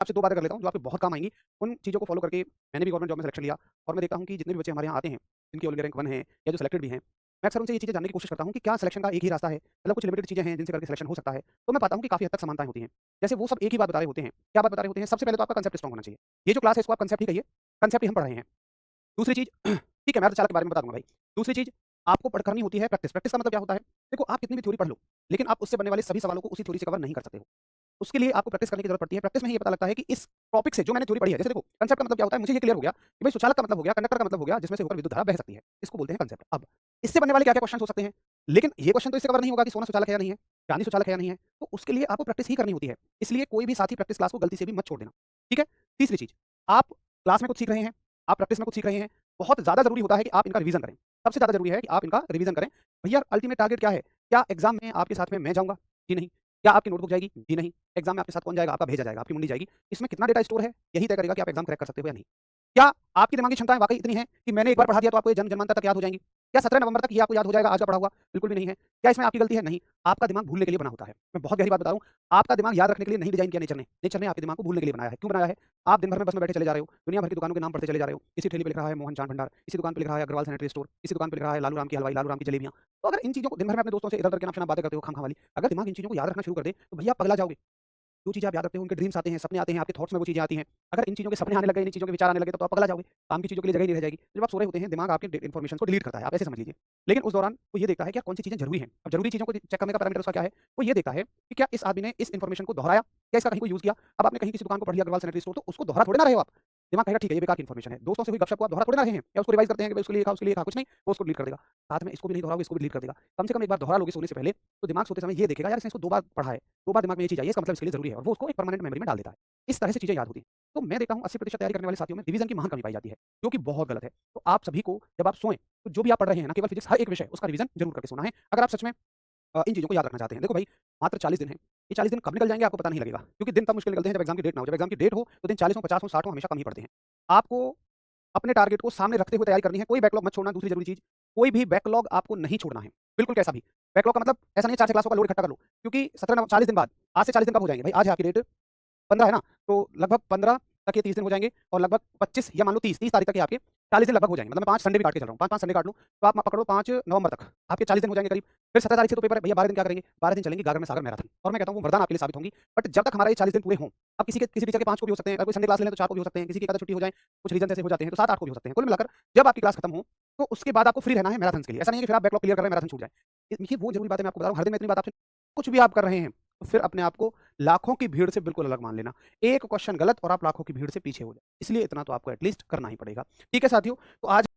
आपसे 2 बातें कर लेता हूँ जो आपके बहुत काम आएँगी। उन चीज़ों को फ़ॉलो करके मैंने भी गवर्नमेंट जॉब में सिलेक्शन लिया और मैं देखता हूँ कि जितने भी बच्चे हमारे यहाँ आते हैं, जिनकी ऑल इंडिया रैंक 1 है या जो सिलेक्टेड भी हैं, मैं अक्सर उनसे ये चीज़ें जानने की कोशिश करता हूँ कि क्या सिलेक्शन का एक ही रास्ता है? मतलब कुछ लिमिटेड चीज़ें हैं जिनसे करके सिलेक्शन हो सकता है। तो मैं पाता हूँ कि काफ़ी हद तक समानताएँ होती हैं। जैसे वो सब एक ही बात बता रहे होते हैं। क्या बात बता रहे होते हैं? सबसे पहले तो आपका कांसेप्ट स्ट्रांग होना चाहिए। ये जो क्लास है इसको आप कांसेप्ट ही कहिए, कांसेप्ट ही हम पढ़ रहे हैं। दूसरी चीज़ ठीक है, मैं अर्धचालक के बारे में बता दूँगा भाई। दूसरी चीज़ आपको करनी होती है प्रैक्टिस। प्रैक्टिस का मतलब क्या होता है? देखो आप कितनी भी थ्योरी पढ़ लो, लेकिन आप उससे बनने वाले सभी सवालों को उसी थ्योरी से कवर नहीं कर सकते हो। उसके लिए आपको प्रैक्टिस करने की ज़रूरत पड़ती है। प्रैक्टिस में ही ये पता लगता है कि इस टॉपिक से जो मैंने थ्योरी पढ़ी है, जैसे देखो कांसेप्ट का मतलब क्या होता है, मुझे ये क्लियर हो गया कि भाई सुचालक का मतलब हो गया, कंडक्टर का मतलब हो गया, जिसमें से होकर विद्युत धारा बह सकती है। इसको बोलते हैं कांसेप्ट। अब इससे बनने वाले क्या-क्या क्वेश्चन हो सकते हैं? लेकिन ये क्वेश्चन तो इससे कवर नहीं होगा कि सोना सुचालक है या नहीं है, चांदी सुचालक है या नहीं है। तो उसके लिए आपको प्रैक्टिस ही करनी होती है। इसलिए कोई भी साथी प्रैक्टिस क्लास को गलती से भी मत छोड़ देना। ठीक है? तीसरी चीज़, आप क्लास में कुछ सीख रहे हैं, आप प्रैक्टिस में कुछ सीख रहे हैं, बहुत ज़्यादा ज़रूरी होता है कि आप इनका रिवीजन करें। सबसे ज़्यादा ज़रूरी है कि आप इनका रिवीजन करें। भैया अल्टीमेट टारगेट क्या है? क्या एग्ज़ाम में आपके साथ में मैं जाऊँगा? जी नहीं। क्या आपकी नोटबुक जाएगी? जी नहीं। एग्ज़ाम में आपके साथ कौन जाएगा? आपका भेजा जाएगा, आपकी मुंडी जाएगी। इसमें कितना डेटा स्टोर है, यही तय करेगा कि आप एग्ज़ाम क्रैक कर सकते हो या नहीं। क्या आपकी दिमागी क्षमताएँ वाक़ई इतनी हैं कि मैंने एक बार पढ़ा दिया तो आपको ये जन्म-जन्मांतर तक याद हो जाएँगी? क्या 17 नवंबर तक ये आपको याद हो जाएगा आज का पढ़ा हुआ? बिल्कुल भी नहीं है। क्या इसमें आपकी गलती है? नहीं। आपका दिमाग भूलने के लिए बना होता है। मैं बहुत गहरी बात बता रहा हूँ, आपका दिमाग याद रखने के लिए नहीं डिज़ाइन किया नेचर ने। नेचर ने आपके दिमाग को भूलने के लिए बनाया है। क्यों बनाया है? आप दिन भर में बस में बैठे चले जा रहे हो, दुनिया भर की दुकानों के नाम पढ़ते चले जा रहे हो। इसी ठेले पे लिख रहा है मोहन चाट भंडार, इसी दुकान पे लिख रहा है अग्रवाल सैनिटरी स्टोर, इसी दुकान पे लिख रहा है लालू राम की हलवाई, लालू राम की जलेबियाँ। तो अगर इन चीज़ों को दिन भर में अपने दोस्तों से इधर-उधर के नाम-शनाम बातें करते हो खाम-खा वाली, अगर दिमाग इन चीज़ों को याद रखना शुरू कर दे, तो भैया आप पगला जाओगे। जो चीज़ें आप याद रखते हो, उनके ड्रीम्स आते हैं, सपने आते हैं, आपके थॉट्स में वो चीज़ें आती हैं। अगर इन चीज़ों के सपने आने लग गए, इन चीज़ों के विचार आने लगे, तो आप पगला जाओगे। काम की चीज़ों के लिए जगह ही नहीं रह जाएगी। तो जब आप सो रहे होते हैं, दिमाग आपके इन्फॉर्मेशन को डिलीट करता है, आप ऐसे समझ लीजिए। लेकिन उस दौरान वो ये देखता है कि यार कौन सी चीज़ें ज़रूरी हैं। अब ज़रूरी चीज़ों को चेक करने का पैरामीटर उसका क्या है? वो ये देखता है कि क्या इस आदमी ने इस इन्फॉर्मेशन को दोहराया? क्या इसका कहीं कोई यूज़ किया? अब आपने कहीं किसी दुकान को पढ़ लिया अग्रवाल सैनिटरी स्टोर, तो उसको दोहरा थोड़ी ना रहे हो आप। दिमाग कहेगा ठीक है, ये बेकार की इन्फॉर्मेशन है। दोस्तों से हुई गपशप को आप दोहरा थोड़ी ना रहे हैं या उसको रिवाइज़ करते हैं कि भाई उसके लिए कहा, कुछ नहीं, वो उसको डिलीट कर देगा। साथ में इसको भी नहीं दोहराओगे, इसको भी डिलीट कर देगा। कम से कम एक बार दोहरा लोगे सोने से पहले, तो दिमाग सोते समय ये देखेगा यार इसने इसको 2 बार पढ़ा है, 2 बार दिमाग में ये चीज़ आई है, इसका मतलब इसके लिए ज़रूरी है और वो उसको एक परमानेंट मेमोरी में डाल देता है। इस तरह से चीज़ें याद होती हैं। तो मैं देखता हूँ 80% तैयारी करने वाले साथियों में रिवीजन की महान कमी पाई जाती है, जो कि बहुत गलत है। तो आप सभी को जब आप सोएँ, तो जो भी आप पढ़ रहे हैं ना केवल फिज़िक्स हर एक विषय उसका रिवीजन ज़रूर करके सोना है। अगर आप सच में इन चीज़ों को याद रखना चाहते हैं। देखो भाई मात्र 40 दिन हैं। ये 40 दिन कब निकल जाएँगे आपको पता नहीं लगेगा। क्योंकि दिन तब मुश्किल निकलते हैं जब एग्ज़ाम की डेट ना हो। जब एग्ज़ाम की डेट हो तो दिन 40 हो, 50 हो, 60 हो हमेशा कम ही पड़ते हैं। आपको अपने टारगेट को सामने रखते हुए तैयारी करनी है। कोई बैकलॉग मत छोड़ना, दूसरी ज़रूरी चीज़, कोई भी बैकलॉग आपको नहीं छोड़ना है। बिल्कुल कैसा भी। बैकलॉग का मतलब ऐसा नहीं है 4-6 क्लासों का लोड इकट्ठा कर लो। क्योंकि 17 नव 40 दिन बाद, आज से 40 दिन कब हो जाएँगे भाई? आज है आपकी डेट 15 है ना? तो लगभग 15 तक ये 30 दिन हो जाएँगे और लगभग 25 या मान लो 30 तारीख तक ये आपके 40 दिन लगभग हो जाएँगे। मतलब मैं 5 संडे भी काट के चल रहा हूँ। 5-5 संडे काट लूँ, तो आप पकड़ो 5 नवंबर तक, आपके 40 दिन हो जाएँगे करीब। फिर 17 तारीख से तो पेपर है, भैया 12 दिन क्या करेंगे? 12 दिन चलेंगी गागर में सागर मैराथन और मैं कहता हूँ वो वरदान आपके लिए साबित होंगी। बट जब तक हमारा ये 40 दिन पूरे हों, अब किसी टीचर के 5 को भी हो सकते हैं, अगर कोई संडे क्लास ले लें तो 4 को भी हो सकते हैं, किसी की एक आधा छुट्टी हो जाए, कुछ रीज़न ऐसे हो जाते हैं, तो 7-8 को भी हो सकते हैं। कुल मिलाकर जब आपकी क्लास खत्म हो, तो उसके बाद आपको फ्री रहना है मैराथन के लिए। ऐसा नहीं है कि फिर आप बैकलॉग क्लियर कर रहे हैं, मैराथन छूट जाए। ये वो ज़रूरी बात है मैं आपको बता रहा हूँ, हर दिन मैं इतनी बात आपसे कुछ भी आप कर रहे हैं, तो फिर अपने आप को लाखों की भीड़ से बिल्कुल अलग मान लेना। एक क्वेश्चन गलत और आप लाखों की भीड़ से पीछे हो जाए। इसलिए इतना तो आपको एटलीस्ट करना ही पड़ेगा। ठीक है साथियों, तो आज